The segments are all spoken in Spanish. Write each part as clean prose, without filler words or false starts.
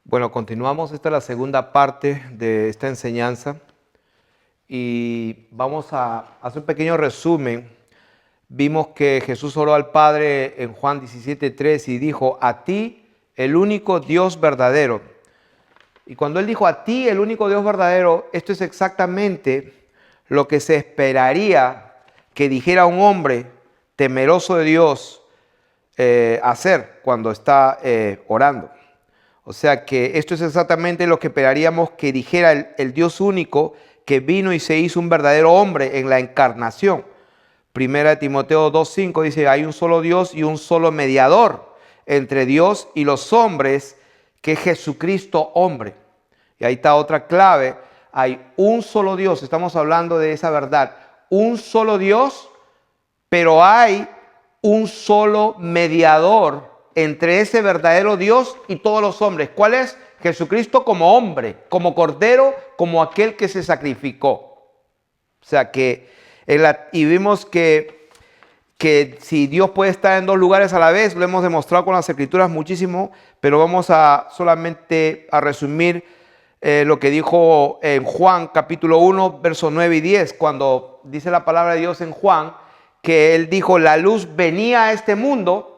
Bueno, continuamos. Esta es la segunda parte de esta enseñanza y vamos a hacer un pequeño resumen. Vimos que Jesús oró al Padre en Juan 17:3 y dijo: a ti, el único Dios verdadero. Y cuando Él dijo a ti, el único Dios verdadero, esto es exactamente lo que se esperaría que dijera un hombre temeroso de Dios hacer cuando está orando. O sea que esto es exactamente lo que esperaríamos que dijera el Dios único que vino y se hizo un verdadero hombre en la encarnación. Primera de Timoteo 2:5 dice: hay un solo Dios y un solo mediador entre Dios y los hombres, que es Jesucristo hombre. Y ahí está otra clave: hay un solo Dios. Estamos hablando de esa verdad. Un solo Dios, pero hay un solo mediador entre ese verdadero Dios y todos los hombres. ¿Cuál es? Jesucristo como hombre, como cordero, como aquel que se sacrificó. O sea que, y vimos que si Dios puede estar en dos lugares a la vez, lo hemos demostrado con las Escrituras muchísimo, pero vamos a solamente a resumir lo que dijo en Juan capítulo 1, versos 9 y 10, cuando dice la palabra de Dios en Juan, que Él dijo: la luz venía a este mundo,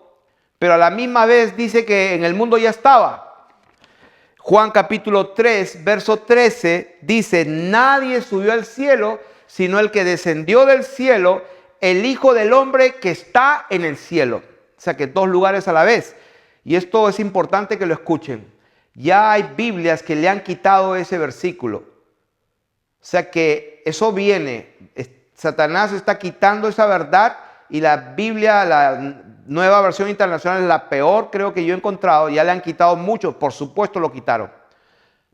pero a la misma vez dice que en el mundo ya estaba. Juan capítulo 3, verso 13 dice: nadie subió al cielo, sino el que descendió del cielo, el Hijo del Hombre que está en el cielo. O sea que dos lugares a la vez. Y esto es importante que lo escuchen. Ya hay Biblias que le han quitado ese versículo. O sea que eso viene. Satanás está quitando esa verdad y la Biblia, la Nueva Versión Internacional, es la peor, creo, que yo he encontrado. Ya le han quitado mucho, por supuesto lo quitaron.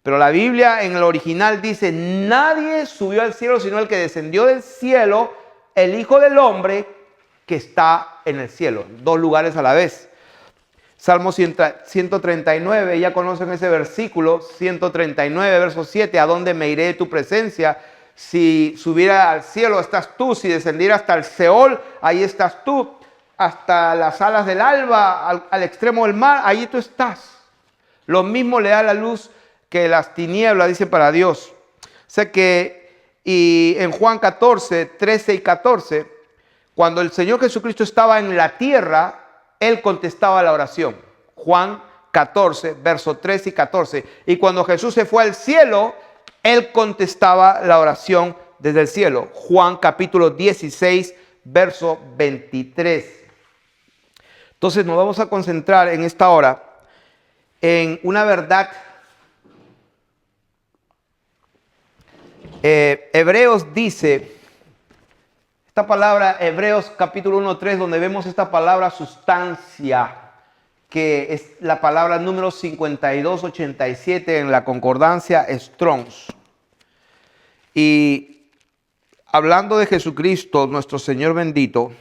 Pero la Biblia en el original dice: nadie subió al cielo sino el que descendió del cielo, el Hijo del Hombre que está en el cielo. Dos lugares a la vez. Salmo 139, ya conocen ese versículo, 139, verso 7, ¿a dónde me iré de tu presencia? Si subiera al cielo, estás tú. Si descendiera hasta el Seol, ahí estás tú. Hasta las alas del alba, al extremo del mar, ahí tú estás. Lo mismo le da la luz que las tinieblas, dice, para Dios. O sea que, y en Juan 14, 13 y 14, cuando el Señor Jesucristo estaba en la tierra, Él contestaba la oración. Juan 14, versos 13 y 14. Y cuando Jesús se fue al cielo, Él contestaba la oración desde el cielo. Juan capítulo 16, verso 23. Entonces nos vamos a concentrar en esta hora en una verdad. Hebreos dice, esta palabra, Hebreos capítulo 1:3, donde vemos esta palabra sustancia, que es la palabra número 5287 en la concordancia Strong's. Y hablando de Jesucristo, nuestro Señor bendito,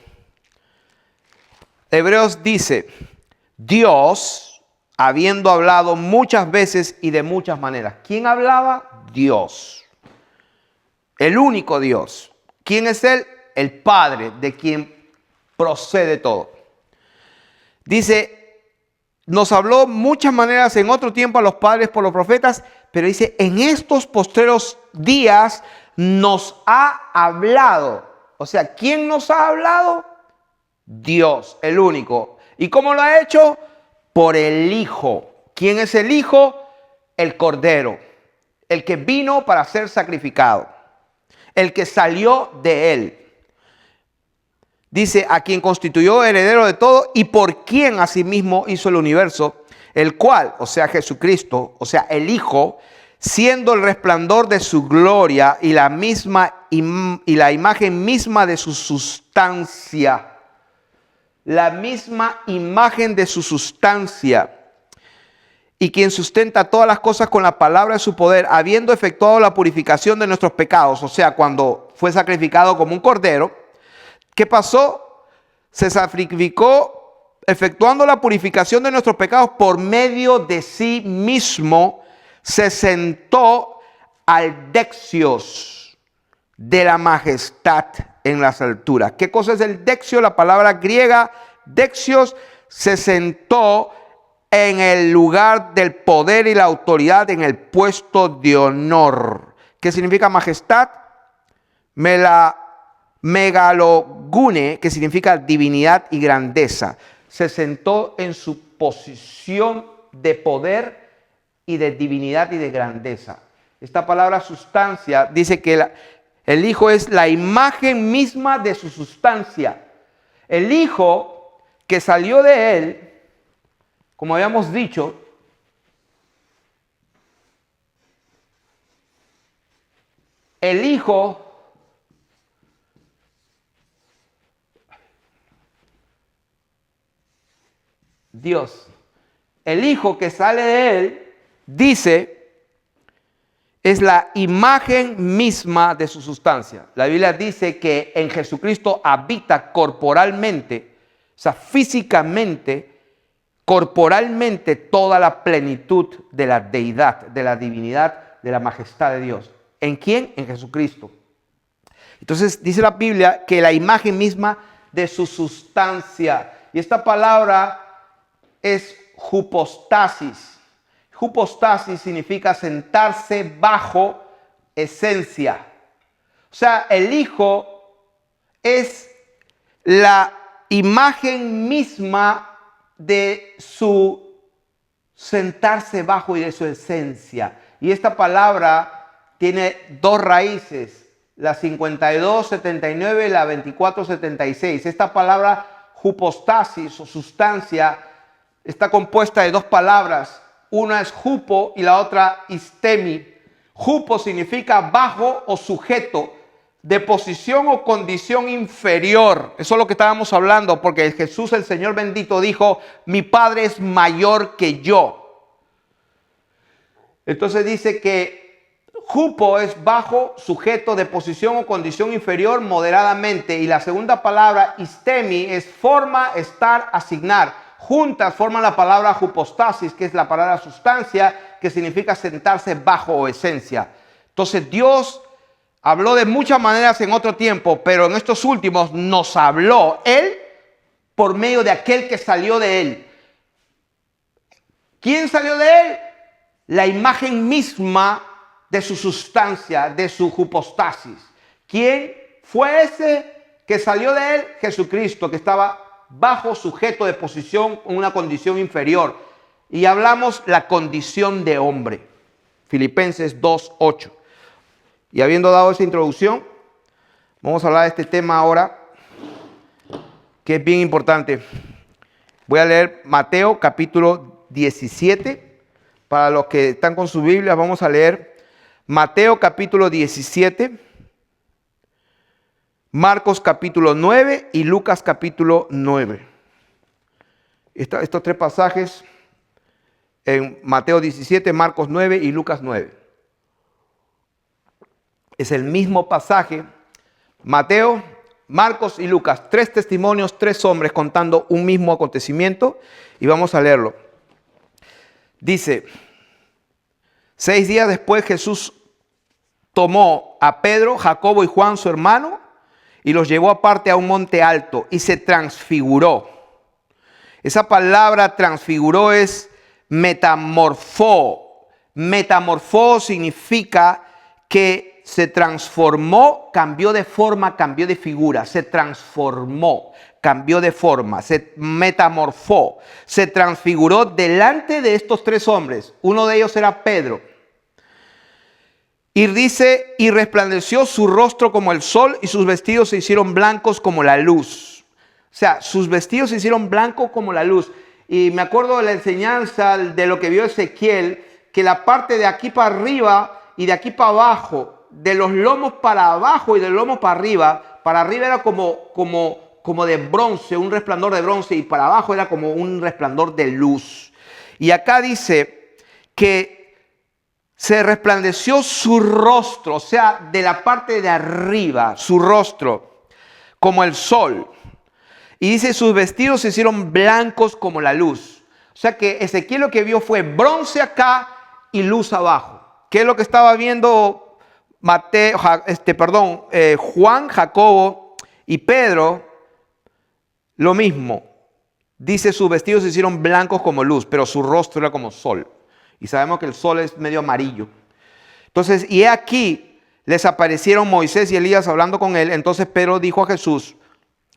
Hebreos dice: Dios, habiendo hablado muchas veces y de muchas maneras. ¿Quién hablaba? Dios. El único Dios. ¿Quién es Él? El Padre, de quien procede todo. Dice: nos habló muchas maneras en otro tiempo a los padres por los profetas, pero dice: en estos postreros días nos ha hablado. O sea, ¿quién nos ha hablado? Dios, el único. ¿Y cómo lo ha hecho? Por el Hijo. ¿Quién es el Hijo? El Cordero, el que vino para ser sacrificado, el que salió de Él. Dice: a quien constituyó heredero de todo y por quien asimismo hizo el universo, el cual, o sea Jesucristo, o sea el Hijo, siendo el resplandor de su gloria y la imagen misma de su sustancia. La misma imagen de su sustancia. Y quien sustenta todas las cosas con la palabra de su poder, habiendo efectuado la purificación de nuestros pecados. O sea, cuando fue sacrificado como un cordero, ¿qué pasó? Se sacrificó efectuando la purificación de nuestros pecados por medio de sí mismo. Se sentó al dexios de la majestad en las alturas. ¿Qué cosa es el dexio? La palabra griega dexios. Se sentó en el lugar del poder y la autoridad, en el puesto de honor. ¿Qué significa majestad? Megalogune, que significa divinidad y grandeza. Se sentó en su posición de poder y de divinidad y de grandeza. Esta palabra sustancia dice que el Hijo es la imagen misma de su sustancia. El Hijo que salió de él, como habíamos dicho, el Hijo Dios, el Hijo que sale de él, dice, es la imagen misma de su sustancia. La Biblia dice que en Jesucristo habita corporalmente, o sea, físicamente, corporalmente, toda la plenitud de la deidad, de la divinidad, de la majestad de Dios. ¿En quién? En Jesucristo. Entonces dice la Biblia que la imagen misma de su sustancia. Y esta palabra es hypostasis. Hypostasis significa sentarse bajo esencia. O sea, el Hijo es la imagen misma de su sentarse bajo y de su esencia. Y esta palabra tiene dos raíces, la 5279 y la 2476. Esta palabra hypostasis o sustancia está compuesta de dos palabras. Una es hupo y la otra istemi. Hupo significa bajo o sujeto, de posición o condición inferior. Eso es lo que estábamos hablando, porque Jesús, el Señor bendito, dijo, mi Padre es mayor que yo. Entonces dice que hupo es bajo, sujeto, de posición o condición inferior moderadamente. Y la segunda palabra, istemi, es forma, estar, asignar. Juntas forman la palabra hypostasis, que es la palabra sustancia, que significa sentarse bajo o esencia. Entonces Dios habló de muchas maneras en otro tiempo, pero en estos últimos nos habló Él por medio de aquel que salió de Él. ¿Quién salió de Él? La imagen misma de su sustancia, de su hypostasis. ¿Quién fue ese que salió de Él? Jesucristo, que estaba bajo, sujeto, de posición, en una condición inferior. Y hablamos la condición de hombre. Filipenses 2:8. Y habiendo dado esa introducción, vamos a hablar de este tema ahora, que es bien importante. Voy a leer Mateo capítulo 17. Para los que están con su Biblia, vamos a leer Mateo capítulo 17. Marcos capítulo 9 y Lucas capítulo 9. Estos tres pasajes en Mateo 17, Marcos 9 y Lucas 9. Es el mismo pasaje. Mateo, Marcos y Lucas. Tres testimonios, tres hombres contando un mismo acontecimiento. Y vamos a leerlo. Dice, 6 días después Jesús tomó a Pedro, Jacobo y Juan, su hermano, y los llevó aparte a un monte alto y se transfiguró. Esa palabra transfiguró es metamorfó. Metamorfó significa que se transformó, cambió de forma, cambió de figura. Se transformó, cambió de forma, se metamorfó. Se transfiguró delante de estos tres hombres. Uno de ellos era Pedro. Y dice, y resplandeció su rostro como el sol y sus vestidos se hicieron blancos como la luz. O sea, sus vestidos se hicieron blancos como la luz. Y me acuerdo de la enseñanza de lo que vio Ezequiel, que la parte de aquí para arriba y de aquí para abajo, de los lomos para abajo y del lomo para arriba era como de bronce, un resplandor de bronce, y para abajo era como un resplandor de luz. Y acá dice que se resplandeció su rostro, o sea, de la parte de arriba, su rostro, como el sol. Y dice, sus vestidos se hicieron blancos como la luz. O sea que Ezequiel lo que vio fue bronce acá y luz abajo. ¿Qué es lo que estaba viendo Juan, Jacobo y Pedro? Lo mismo. Dice, sus vestidos se hicieron blancos como luz, pero su rostro era como sol. Y sabemos que el sol es medio amarillo. Entonces, y he aquí, les aparecieron Moisés y Elías hablando con él. Entonces Pedro dijo a Jesús,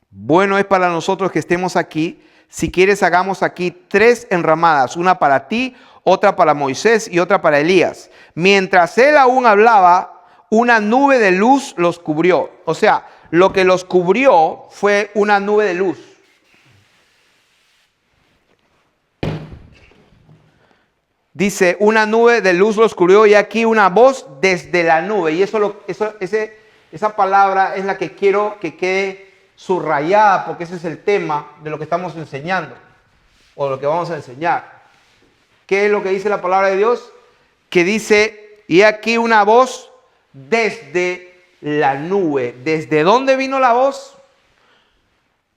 bueno es para nosotros que estemos aquí. Si quieres, hagamos aquí 3 enramadas, una para ti, otra para Moisés y otra para Elías. Mientras él aún hablaba, una nube de luz los cubrió. O sea, lo que los cubrió fue una nube de luz. Dice, una nube de luz los cubrió y aquí una voz desde la nube. Y esa palabra es la que quiero que quede subrayada, porque ese es el tema de lo que estamos enseñando, o de lo que vamos a enseñar. ¿Qué es lo que dice la palabra de Dios? Que dice, y aquí una voz desde la nube. ¿Desde dónde vino la voz?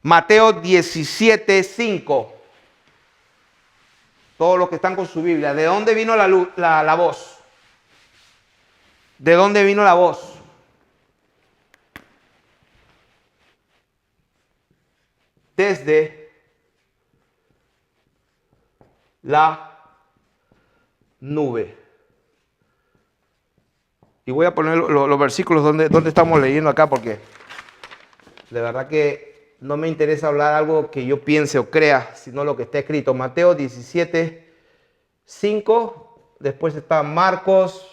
Mateo 17:5. Todos los que están con su Biblia, ¿de dónde vino la voz? ¿De dónde vino la voz? Desde la nube. Y voy a poner los versículos donde estamos leyendo acá, porque de verdad que no me interesa hablar algo que yo piense o crea, sino lo que está escrito. Mateo 17:5. Después está Marcos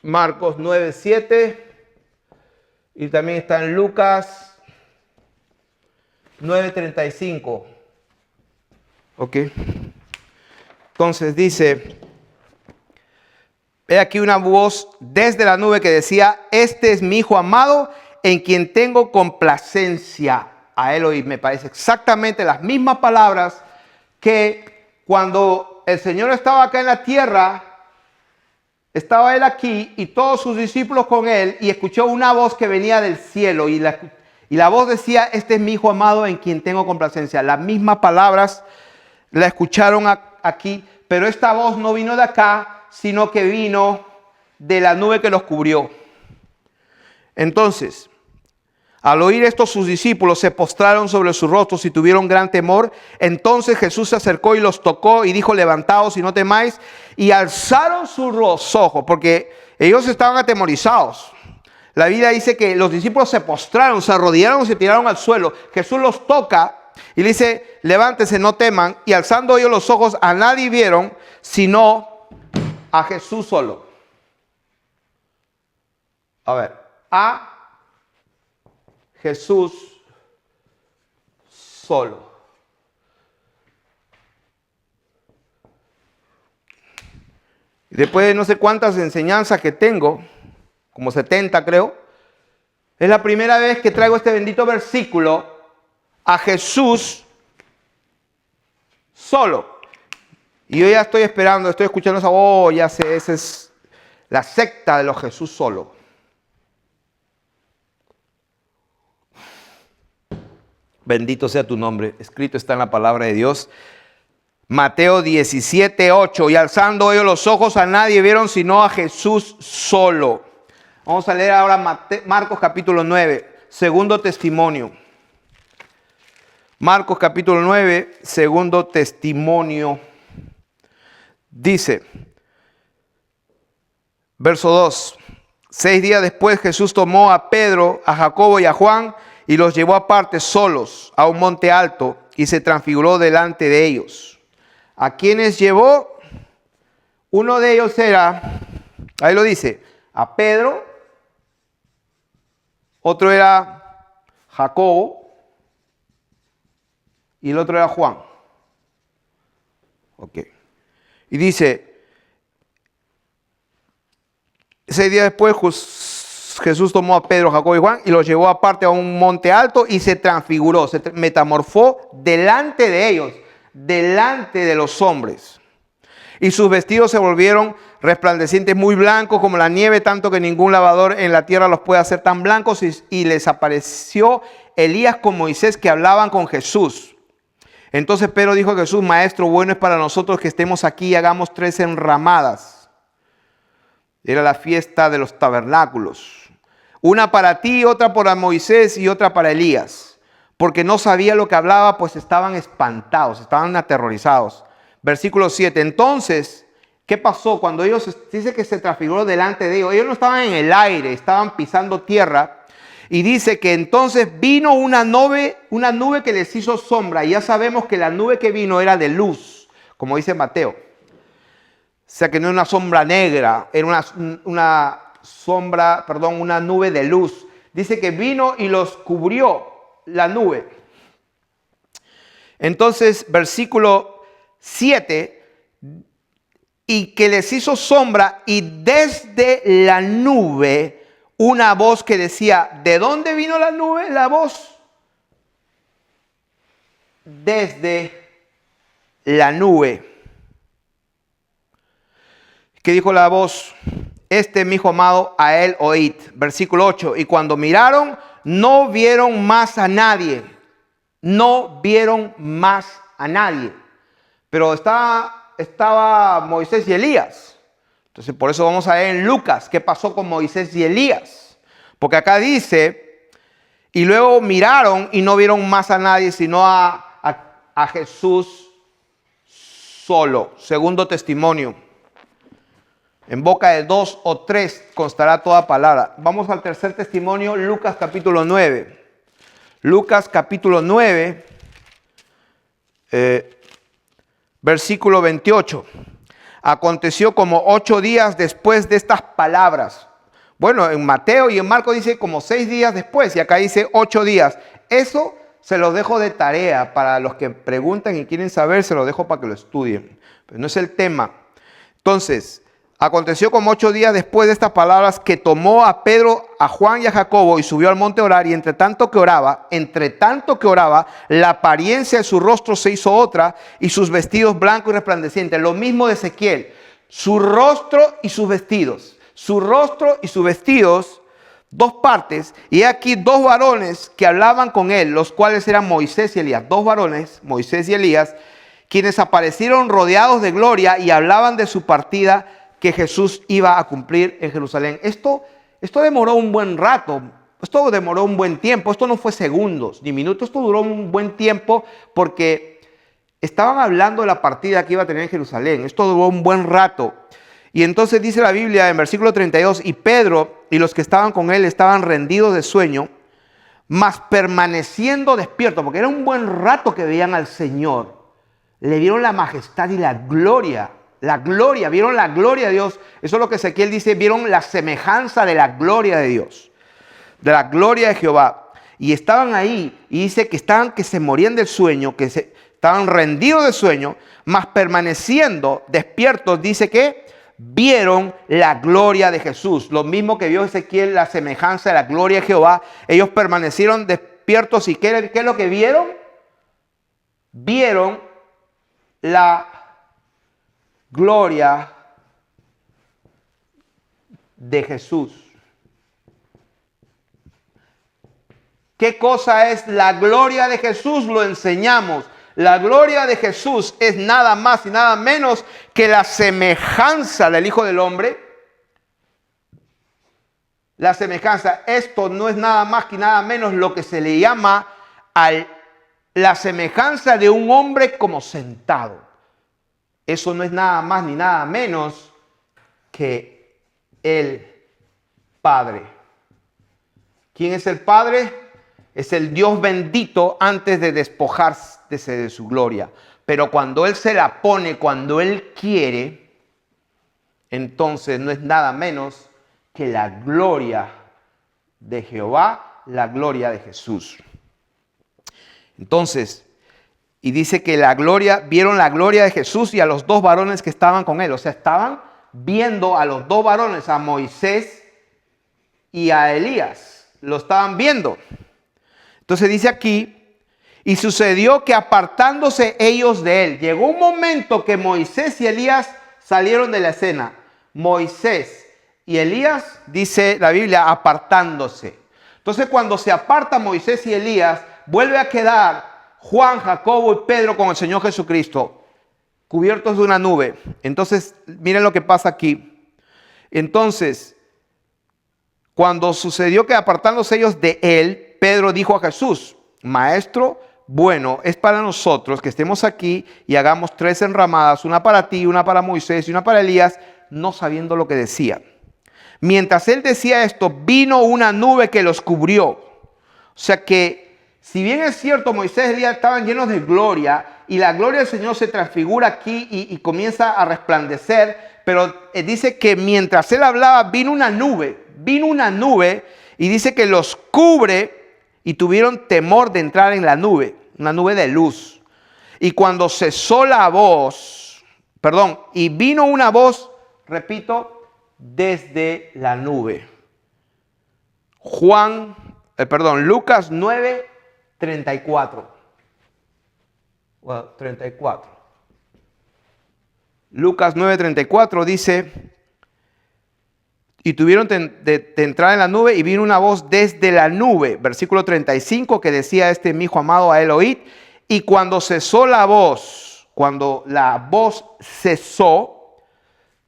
9:7. Y también está en Lucas 9:35. Ok. Entonces dice, he aquí una voz desde la nube que decía, este es mi hijo amado, en quien tengo complacencia. A él oí. Me parece exactamente las mismas palabras que cuando el Señor estaba acá en la tierra, estaba él aquí y todos sus discípulos con él, y escuchó una voz que venía del cielo y la voz decía, este es mi hijo amado en quien tengo complacencia. Las mismas palabras la escucharon aquí, pero esta voz no vino de acá, sino que vino de la nube que los cubrió. Entonces, al oír esto, sus discípulos se postraron sobre sus rostros y tuvieron gran temor. Entonces Jesús se acercó y los tocó y dijo, levantaos y no temáis. Y alzaron sus ojos, porque ellos estaban atemorizados. La Biblia dice que los discípulos se postraron, se arrodillaron y se tiraron al suelo. Jesús los toca y le dice, levántense, no teman. Y alzando ellos los ojos, a nadie vieron, sino a Jesús solo. A ver, a Jesús solo. Después de no sé cuántas enseñanzas que tengo, como 70 creo, es la primera vez que traigo este bendito versículo, a Jesús solo. Y yo ya estoy esperando, estoy escuchando esa voz, ya sé, esa es la secta de los Jesús solo. Bendito sea tu nombre. Escrito está en la palabra de Dios. Mateo 17:8. Y alzando ellos los ojos, a nadie vieron sino a Jesús solo. Vamos a leer ahora Marcos capítulo 9. Segundo testimonio. Marcos capítulo 9. Segundo testimonio. Dice. Verso 2. 6 días después Jesús tomó a Pedro, a Jacobo y a Juan, y los llevó aparte solos a un monte alto y se transfiguró delante de ellos. ¿A quienes llevó? Uno de ellos era, ahí lo dice, a Pedro. Otro era Jacobo. Y el otro era Juan. Ok. Y dice, 6 días después Jesús tomó a Pedro, Jacobo y Juan y los llevó aparte a un monte alto y se transfiguró, se metamorfó delante de ellos, delante de los hombres. Y sus vestidos se volvieron resplandecientes, muy blancos como la nieve, tanto que ningún lavador en la tierra los puede hacer tan blancos. Y les apareció Elías con Moisés, que hablaban con Jesús. Entonces Pedro dijo a Jesús, Maestro, bueno es para nosotros que estemos aquí y hagamos 3 enramadas. Era la fiesta de los tabernáculos. Una para ti, otra para Moisés y otra para Elías. porque no sabía lo que hablaba, pues estaban espantados, estaban aterrorizados. Versículo 7. Entonces, ¿qué pasó? Cuando ellos, dice que se transfiguró delante de ellos, ellos no estaban en el aire, estaban pisando tierra. Y dice que entonces vino una nube que les hizo sombra. Y ya sabemos que la nube que vino era de luz, como dice Mateo. O sea que no era una sombra negra, era una nube de luz. Dice que vino y los cubrió la nube. Entonces, versículo 7, y que les hizo sombra, y desde la nube una voz que decía, ¿de dónde vino la nube? La voz. Desde la nube. ¿Qué dijo la voz? Este es mi hijo amado, a él oíd. Versículo 8. Y cuando miraron, no vieron más a nadie. No vieron más a nadie. Pero estaba Moisés y Elías. Entonces, por eso vamos a ver en Lucas qué pasó con Moisés y Elías. Porque acá dice, y luego miraron y no vieron más a nadie, sino a Jesús solo. Segundo testimonio. En boca de 2 o 3 constará toda palabra. Vamos al tercer testimonio, Lucas capítulo 9. Lucas capítulo 9, versículo 28. Aconteció como 8 días después de estas palabras. Bueno, en Mateo y en Marcos dice como 6 días después y acá dice 8 días. Eso se los dejo de tarea para los que preguntan y quieren saber, se los dejo para que lo estudien. Pero no es el tema. Entonces, aconteció como 8 días después de estas palabras que tomó a Pedro, a Juan y a Jacobo y subió al monte a orar, y entre tanto que oraba, la apariencia de su rostro se hizo otra y sus vestidos blancos y resplandecientes. Lo mismo de Ezequiel, su rostro y sus vestidos. Su rostro y sus vestidos, 2 partes, y aquí 2 varones que hablaban con él, los cuales eran Moisés y Elías. 2 varones, Moisés y Elías, quienes aparecieron rodeados de gloria y hablaban de su partida que Jesús iba a cumplir en Jerusalén. Esto demoró un buen rato, esto demoró un buen tiempo, esto no fue segundos ni minutos, esto duró un buen tiempo porque estaban hablando de la partida que iba a tener en Jerusalén. Esto duró un buen rato. Y entonces dice la Biblia en versículo 32, y Pedro y los que estaban con él estaban rendidos de sueño, mas permaneciendo despiertos, porque era un buen rato que veían al Señor. Le vieron la majestad y la gloria, vieron la gloria de Dios. Eso es lo que Ezequiel dice, vieron la semejanza de la gloria de Dios, de la gloria de Jehová. Y estaban ahí, y dice que se morían del sueño, estaban rendidos de sueño, mas permaneciendo despiertos, dice que vieron la gloria de Jesús. Lo mismo que vio Ezequiel, la semejanza de la gloria de Jehová. Ellos permanecieron despiertos. ¿Y qué es lo que vieron? Vieron la gloria de Jesús. ¿Qué cosa es la gloria de Jesús? Lo enseñamos. La gloria de Jesús es nada más y nada menos que la semejanza del Hijo del Hombre. La semejanza, esto no es nada más que nada menos lo que se le llama la semejanza de un hombre como sentado. Eso no es nada más ni nada menos que el Padre. ¿Quién es el Padre? Es el Dios bendito antes de despojarse de su gloria. Pero cuando Él se la pone, cuando Él quiere, entonces no es nada menos que la gloria de Jehová, la gloria de Jesús. Entonces, y dice que vieron la gloria de Jesús y a los 2 varones que estaban con Él. O sea, estaban viendo a los 2 varones, a Moisés y a Elías. Lo estaban viendo. Entonces dice aquí, y sucedió que apartándose ellos de él, llegó un momento que Moisés y Elías salieron de la escena. Moisés y Elías, dice la Biblia, apartándose. Entonces cuando se aparta Moisés y Elías, vuelve a quedar Juan, Jacobo y Pedro con el Señor Jesucristo, cubiertos de una nube. Entonces, miren lo que pasa aquí. Entonces, cuando sucedió que apartándose ellos de él, Pedro dijo a Jesús, Maestro, bueno es para nosotros que estemos aquí y hagamos 3 enramadas, una para ti, una para Moisés y una para Elías, no sabiendo lo que decía. Mientras él decía esto, vino una nube que los cubrió. O sea que, si bien es cierto, Moisés y Elías estaban llenos de gloria, y la gloria del Señor se transfigura aquí y comienza a resplandecer, pero dice que mientras él hablaba, vino una nube, y dice que los cubre, y tuvieron temor de entrar en la nube, una nube de luz. Y cuando cesó la voz, y vino una voz, repito, desde la nube. Lucas 9, 34. 34. Lucas 9, 34 dice, y tuvieron de entrar en la nube, y vino una voz desde la nube. Versículo 35, que decía: mi hijo amado, a él oíd. Y cuando cesó la voz, cesó,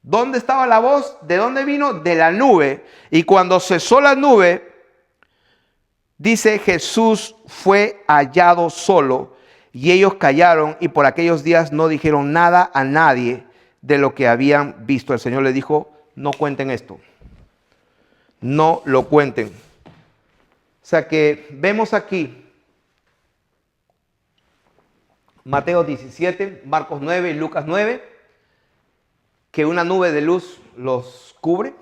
¿dónde estaba la voz? ¿De dónde vino? De la nube. Y cuando cesó la nube, dice, Jesús fue hallado solo, y ellos callaron, y por aquellos días no dijeron nada a nadie de lo que habían visto. El Señor le dijo: no cuenten esto, no lo cuenten. O sea que vemos aquí Mateo 17, Marcos 9 y Lucas 9, que una nube de luz los cubre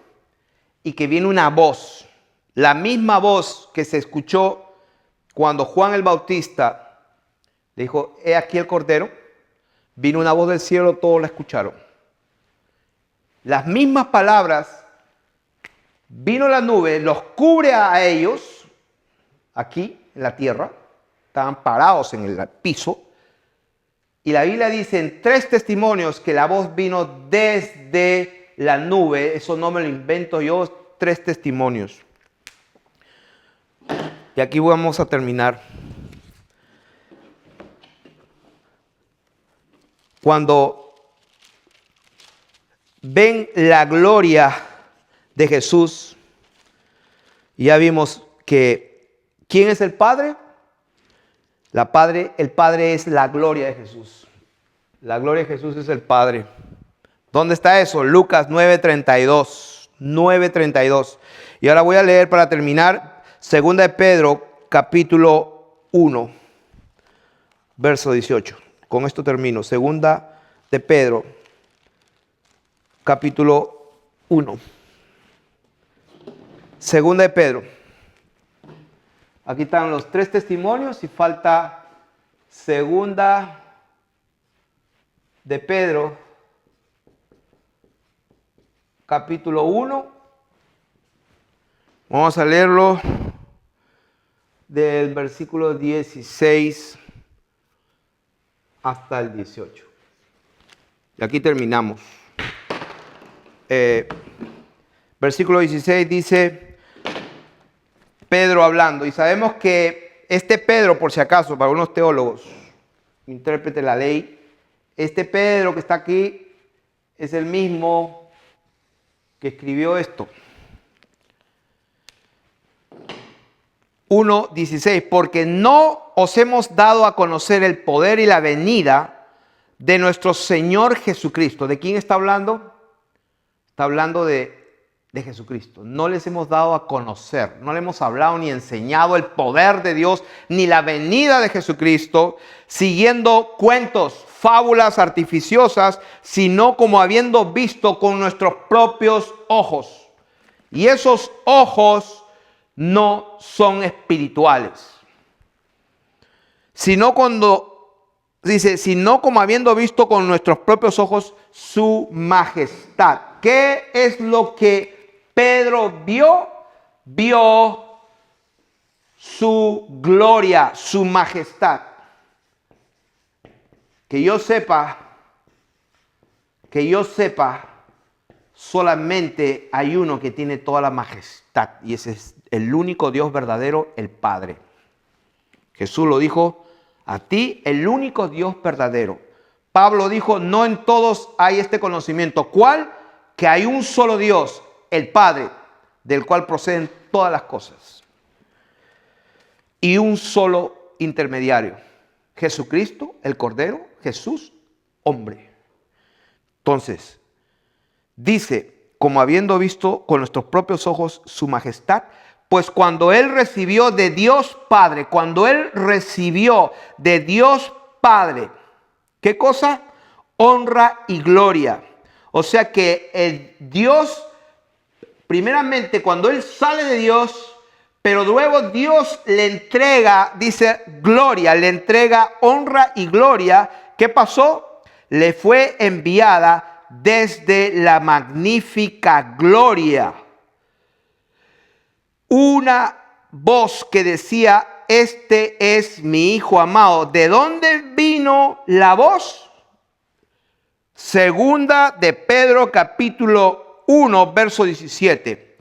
y que viene una voz, la misma voz que se escuchó cuando Juan el Bautista dijo: he aquí el Cordero. Vino una voz del cielo, todos la escucharon. Las mismas palabras, vino la nube, los cubre a ellos, aquí en la tierra, estaban parados en el piso. Y la Biblia dice en 3 testimonios que la voz vino desde la nube. Eso no me lo invento yo, 3 testimonios. Y aquí vamos a terminar. Cuando ven la gloria de Jesús, ya vimos que ¿quién es el Padre? El Padre es la gloria de Jesús. La gloria de Jesús es el Padre. ¿Dónde está eso? Lucas 9:32. 9:32. Y ahora voy a leer para terminar 2 de Pedro, capítulo 1, verso 18. Con esto termino. 2 de Pedro, capítulo 1. 2 de Pedro. Aquí están los 3 testimonios y falta 2 de Pedro, capítulo 1. Vamos a leerlo del versículo 16 hasta el 18. Y aquí terminamos. Versículo 16 dice, Pedro hablando, y sabemos que este Pedro, por si acaso, para unos teólogos, intérprete la ley, este Pedro que está aquí es el mismo que escribió esto. 1:16, porque no os hemos dado a conocer el poder y la venida de nuestro Señor Jesucristo. ¿De quién está hablando? Está hablando de Jesucristo. No les hemos dado a conocer, no le hemos hablado ni enseñado el poder de Dios, ni la venida de Jesucristo, siguiendo cuentos, fábulas artificiosas, sino como habiendo visto con nuestros propios ojos. Y esos ojos no son espirituales, sino sino como habiendo visto con nuestros propios ojos su majestad. ¿Qué es lo que Pedro vio? Vio su gloria, su majestad. Que yo sepa, solamente hay uno que tiene toda la majestad, y ese es el único Dios verdadero, el Padre. Jesús lo dijo: a ti el único Dios verdadero. Pablo dijo: no en todos hay este conocimiento. ¿Cuál? Que hay un solo Dios, el Padre, del cual proceden todas las cosas. Y un solo intermediario. Jesucristo, el Cordero, Jesús, hombre. Entonces, dice, como habiendo visto con nuestros propios ojos su majestad, pues cuando Él recibió de Dios Padre, ¿qué cosa? Honra y gloria. O sea que el Dios, primeramente cuando Él sale de Dios, pero luego Dios le entrega, dice gloria, le entrega honra y gloria. ¿Qué pasó? Le fue enviada desde la magnífica gloria una voz que decía, este es mi Hijo amado. ¿De dónde vino la voz? Segunda de Pedro capítulo 1, verso 17.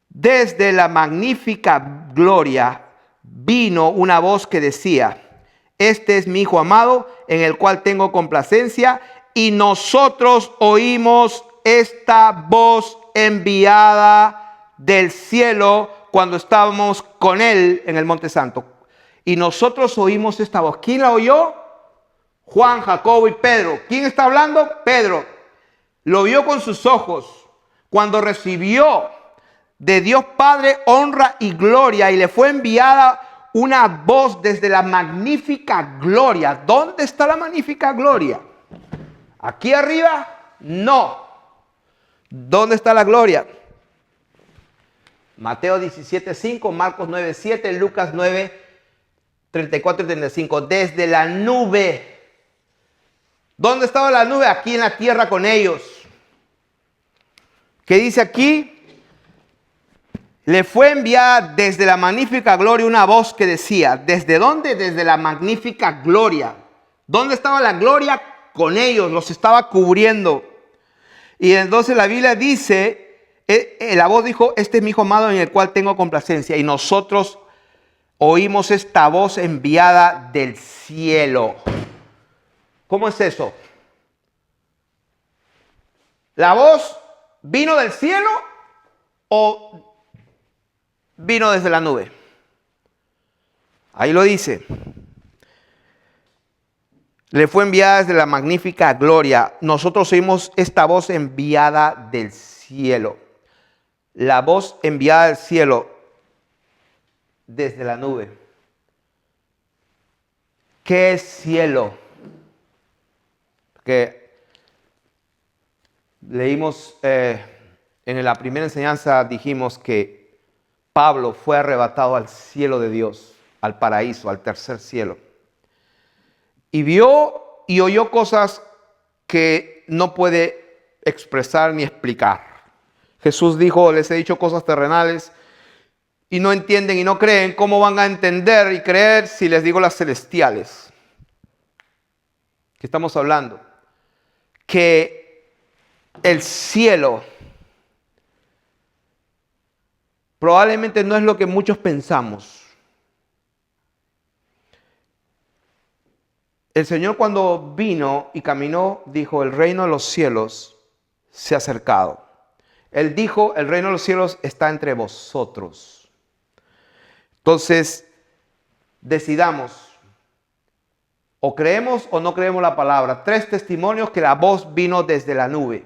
Desde la magnífica gloria vino una voz que decía, este es mi Hijo amado, en el cual tengo complacencia, y nosotros oímos esta voz enviada del cielo cuando estábamos con Él en el Monte Santo. Y nosotros oímos esta voz. ¿Quién la oyó? Juan, Jacobo y Pedro. ¿Quién está hablando? Pedro. Lo vio con sus ojos cuando recibió de Dios Padre honra y gloria, y le fue enviada una voz desde la magnífica gloria. ¿Dónde está la magnífica gloria? ¿Aquí arriba? No. ¿Dónde está la gloria? Mateo 17:5, Marcos 9:7, Lucas 9:34 y 35. Desde la nube. ¿Dónde estaba la nube? Aquí en la tierra con ellos. ¿Qué dice aquí? Le fue enviada desde la magnífica gloria una voz que decía, ¿desde dónde? Desde la magnífica gloria. ¿Dónde estaba la gloria? Con ellos, los estaba cubriendo. Y entonces la Biblia dice, la voz dijo, este es mi Hijo amado en el cual tengo complacencia. Y nosotros oímos esta voz enviada del cielo. ¿Cómo es eso? ¿La voz vino del cielo o vino desde la nube? Ahí lo dice. Le fue enviada desde la magnífica gloria. Nosotros oímos esta voz enviada del cielo. La voz enviada del cielo desde la nube. ¿Qué es cielo? Que leímos en la primera enseñanza, dijimos que Pablo fue arrebatado al cielo de Dios, al paraíso, al tercer cielo. Y vio y oyó cosas que no puede expresar ni explicar. Jesús dijo, les he dicho cosas terrenales y no entienden y no creen. ¿Cómo van a entender y creer si les digo las celestiales? ¿Qué estamos hablando? Que el cielo probablemente no es lo que muchos pensamos. El Señor cuando vino y caminó, dijo, el reino de los cielos se ha acercado. Él dijo, el reino de los cielos está entre vosotros. Entonces, decidamos, o creemos o no creemos la palabra. 3 testimonios que la voz vino desde la nube.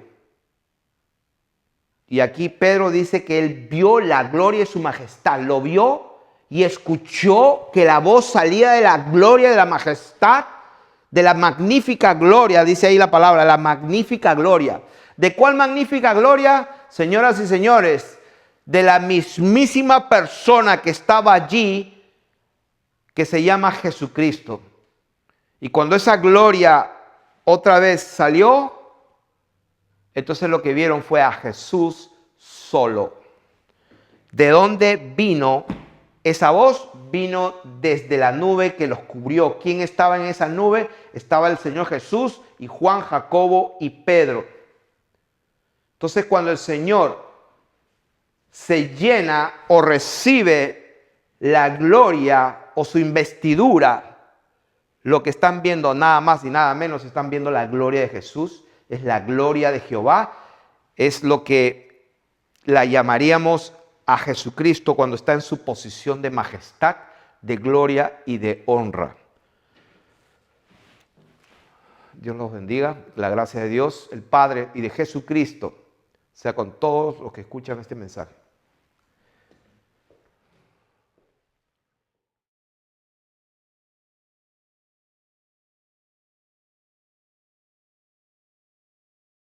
Y aquí Pedro dice que él vio la gloria de su majestad. Lo vio y escuchó que la voz salía de la gloria de la majestad, de la magnífica gloria, dice ahí la palabra, la magnífica gloria. ¿De cuál magnífica gloria? Señoras y señores, de la mismísima persona que estaba allí, que se llama Jesucristo. Y cuando esa gloria otra vez salió, entonces lo que vieron fue a Jesús solo. ¿De dónde vino esa voz? Vino desde la nube que los cubrió. ¿Quién estaba en esa nube? Estaba el Señor Jesús y Juan, Jacobo y Pedro. Entonces cuando el Señor se llena o recibe la gloria o su investidura, lo que están viendo nada más y nada menos, están viendo la gloria de Jesús, es la gloria de Jehová, es lo que la llamaríamos a Jesucristo cuando está en su posición de majestad, de gloria y de honra. Dios los bendiga. La gracia de Dios, el Padre y de Jesucristo sea con todos los que escuchan este mensaje.